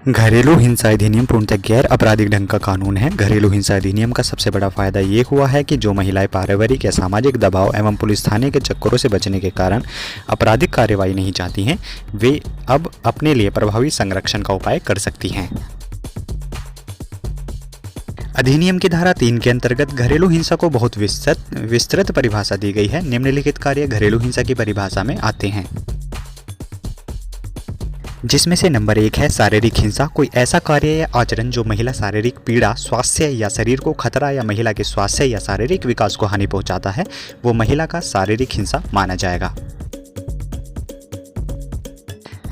घरेलू हिंसा अधिनियम पूर्णतः गैर आपराधिक ढंग का कानून है। घरेलू हिंसा अधिनियम का सबसे बड़ा फायदा ये हुआ है कि जो महिलाएं पारिवारिक या सामाजिक दबाव एवं पुलिस थाने के चक्करों से बचने के कारण आपराधिक कार्रवाई नहीं चाहती हैं, वे अब अपने लिए प्रभावी संरक्षण का उपाय कर सकती हैं। अधिनियम की धारा 3 के अंतर्गत घरेलू हिंसा को बहुत विस्तृत परिभाषा दी गई है। निम्नलिखित कार्य घरेलू हिंसा की परिभाषा में आते हैं, जिसमें से नंबर 1 है शारीरिक हिंसा। कोई ऐसा कार्य या आचरण जो महिला शारीरिक पीड़ा, स्वास्थ्य या शरीर को खतरा या महिला के स्वास्थ्य या शारीरिक विकास को हानि पहुंचाता है, वो महिला का शारीरिक हिंसा माना जाएगा।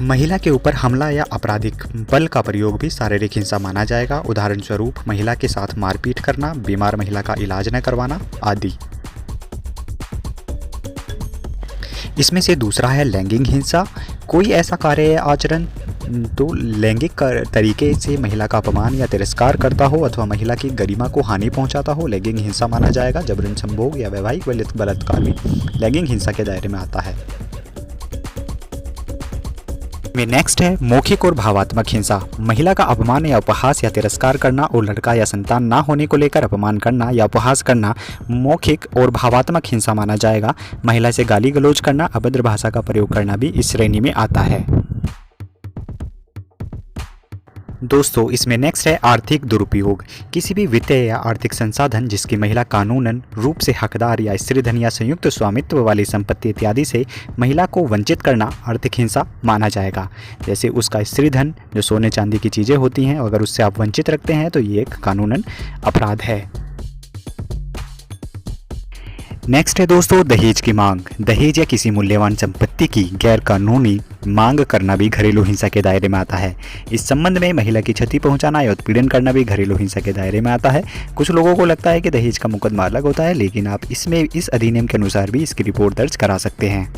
महिला के ऊपर हमला या आपराधिक बल का प्रयोग भी शारीरिक हिंसा माना जाएगा। उदाहरण स्वरूप महिला के साथ मारपीट करना, बीमार महिला का इलाज न करवाना आदि। इसमें से दूसरा है लैंगिक हिंसा। कोई ऐसा कार्य या आचरण तो लैंगिक तरीके से महिला का अपमान या तिरस्कार करता हो अथवा महिला की गरिमा को हानि पहुंचाता हो, लैंगिक हिंसा माना जाएगा। जबरन संभोग या वैवाहिक बलात्कार भी लैंगिक हिंसा के दायरे में आता है। नेक्स्ट है मौखिक और भावात्मक हिंसा। महिला का अपमान या उपहास या तिरस्कार करना और लड़का या संतान ना होने को लेकर अपमान करना या उपहास करना मौखिक और भावात्मक हिंसा माना जाएगा। महिला से गाली गलौज करना, अभद्र भाषा का प्रयोग करना भी इस श्रेणी में आता है। दोस्तों, इसमें नेक्स्ट है आर्थिक दुरुपयोग। किसी भी वित्तीय या आर्थिक संसाधन जिसकी महिला कानूनन रूप से हकदार या स्त्रीधन या संयुक्त स्वामित्व वाली संपत्ति इत्यादि से महिला को वंचित करना आर्थिक हिंसा माना जाएगा। जैसे उसका स्त्रीधन जो सोने चांदी की चीज़ें होती हैं, अगर उससे आप वंचित रखते हैं तो ये एक कानूनन अपराध है। नेक्स्ट है दोस्तों दहेज की मांग। दहेज या किसी मूल्यवान संपत्ति की गैर कानूनी मांग करना भी घरेलू हिंसा के दायरे में आता है। इस संबंध में महिला की क्षति पहुंचाना या उत्पीड़न करना भी घरेलू हिंसा के दायरे में आता है। कुछ लोगों को लगता है कि दहेज का मुकदमा अलग होता है, लेकिन आप इसमें इस अधिनियम के अनुसार भी इसकी रिपोर्ट दर्ज करा सकते हैं।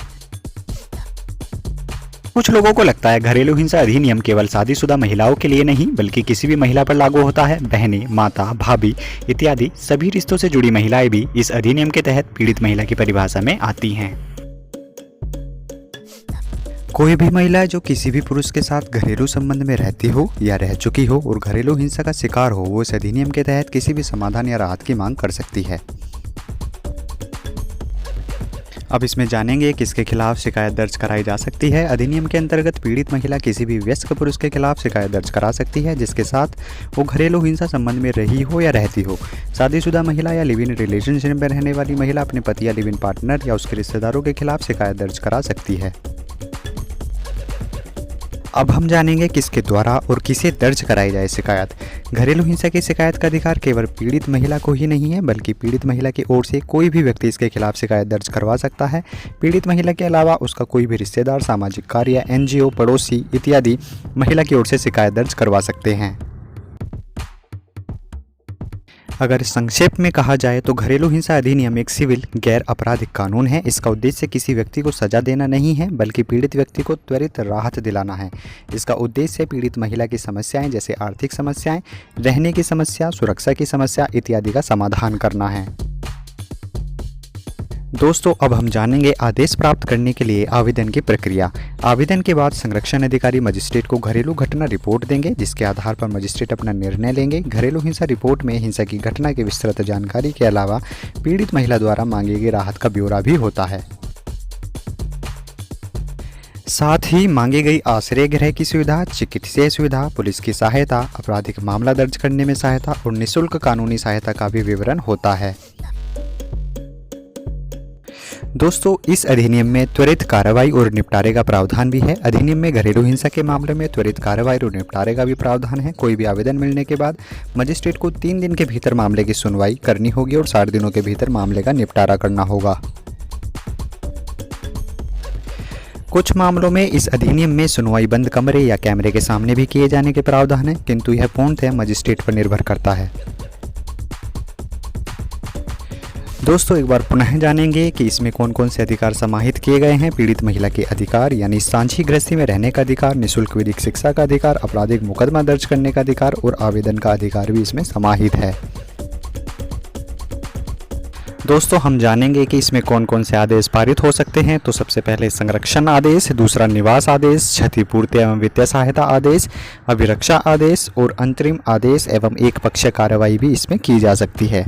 कुछ लोगों को लगता है घरेलू हिंसा अधिनियम केवल शादीशुदा महिलाओं के लिए नहीं बल्कि किसी भी महिला पर लागू होता है। बहनें, माता, भाभी इत्यादि सभी रिश्तों से जुड़ी महिलाएं भी इस अधिनियम के तहत पीड़ित महिला की परिभाषा में आती हैं। कोई भी महिला जो किसी भी पुरुष के साथ घरेलू संबंध में रहती हो या रह चुकी हो और घरेलू हिंसा का शिकार हो, वो इस अधिनियम के तहत किसी भी समाधान या राहत की मांग कर सकती है। अब इसमें जानेंगे किसके खिलाफ शिकायत दर्ज कराई जा सकती है। अधिनियम के अंतर्गत पीड़ित महिला किसी भी वयस्क पुरुष के खिलाफ शिकायत दर्ज करा सकती है जिसके साथ वो घरेलू हिंसा संबंध में रही हो या रहती हो। शादीशुदा महिला या लिव इन रिलेशनशिप में रहने वाली महिला अपने पति या लिव इन पार्टनर या उसके रिश्तेदारों के खिलाफ शिकायत दर्ज करा सकती है। अब हम जानेंगे किसके द्वारा और किसे दर्ज कराई जाए शिकायत। घरेलू हिंसा की शिकायत का अधिकार केवल पीड़ित महिला को ही नहीं है बल्कि पीड़ित महिला की ओर से कोई भी व्यक्ति इसके खिलाफ शिकायत दर्ज करवा सकता है। पीड़ित महिला के अलावा उसका कोई भी रिश्तेदार, सामाजिक कार्य, एनजीओ, पड़ोसी इत्यादि महिला की ओर से शिकायत दर्ज करवा सकते हैं। अगर संक्षेप में कहा जाए तो घरेलू हिंसा अधिनियम एक सिविल गैर आपराधिक कानून है। इसका उद्देश्य किसी व्यक्ति को सजा देना नहीं है बल्कि पीड़ित व्यक्ति को त्वरित राहत दिलाना है। इसका उद्देश्य पीड़ित महिला की समस्याएं जैसे आर्थिक समस्याएं, रहने की समस्या, सुरक्षा की समस्या इत्यादि का समाधान करना है। दोस्तों, अब हम जानेंगे आदेश प्राप्त करने के लिए आवेदन की प्रक्रिया। आवेदन के बाद संरक्षण अधिकारी मजिस्ट्रेट को घरेलू घटना रिपोर्ट देंगे जिसके आधार पर मजिस्ट्रेट अपना निर्णय लेंगे। घरेलू हिंसा रिपोर्ट में हिंसा की घटना की विस्तृत जानकारी के अलावा पीड़ित महिला द्वारा मांगी गई राहत का ब्यौरा भी होता है। साथ ही मांगी गई आश्रय गृह की सुविधा, चिकित्सीय सुविधा, पुलिस की सहायता, आपराधिक मामला दर्ज करने में सहायता और निःशुल्क कानूनी सहायता का भी विवरण होता है। दोस्तों, इस अधिनियम में त्वरित कार्रवाई और निपटारे का प्रावधान भी है। अधिनियम में घरेलू हिंसा के मामले में त्वरित कार्रवाई और निपटारे का भी प्रावधान है। कोई भी आवेदन मिलने के बाद मजिस्ट्रेट को 3 दिन के भीतर मामले की सुनवाई करनी होगी और 60 दिनों के भीतर मामले का निपटारा करना होगा। कुछ मामलों में इस अधिनियम में सुनवाई बंद कमरे या कैमरे के सामने भी किए जाने के प्रावधान है, किंतु यह पूर्णतः मजिस्ट्रेट पर निर्भर करता है। दोस्तों, एक बार पुनः जानेंगे कि इसमें कौन कौन से अधिकार समाहित किए गए हैं। पीड़ित महिला के अधिकार यानी सांझी गृहस्थी में रहने का अधिकार, निःशुल्क विधिक शिक्षा का अधिकार, आपराधिक मुकदमा दर्ज करने का अधिकार और आवेदन का अधिकार भी इसमें समाहित है। दोस्तों हम जानेंगे कि इसमें कौन कौन से आदेश पारित हो सकते हैं। तो सबसे पहले संरक्षण आदेश, दूसरा निवास आदेश, क्षतिपूर्ति एवं वित्तीय सहायता आदेश, अभिरक्षा आदेश और अंतरिम आदेश एवं एक पक्षीय कार्रवाई भी इसमें की जा सकती है।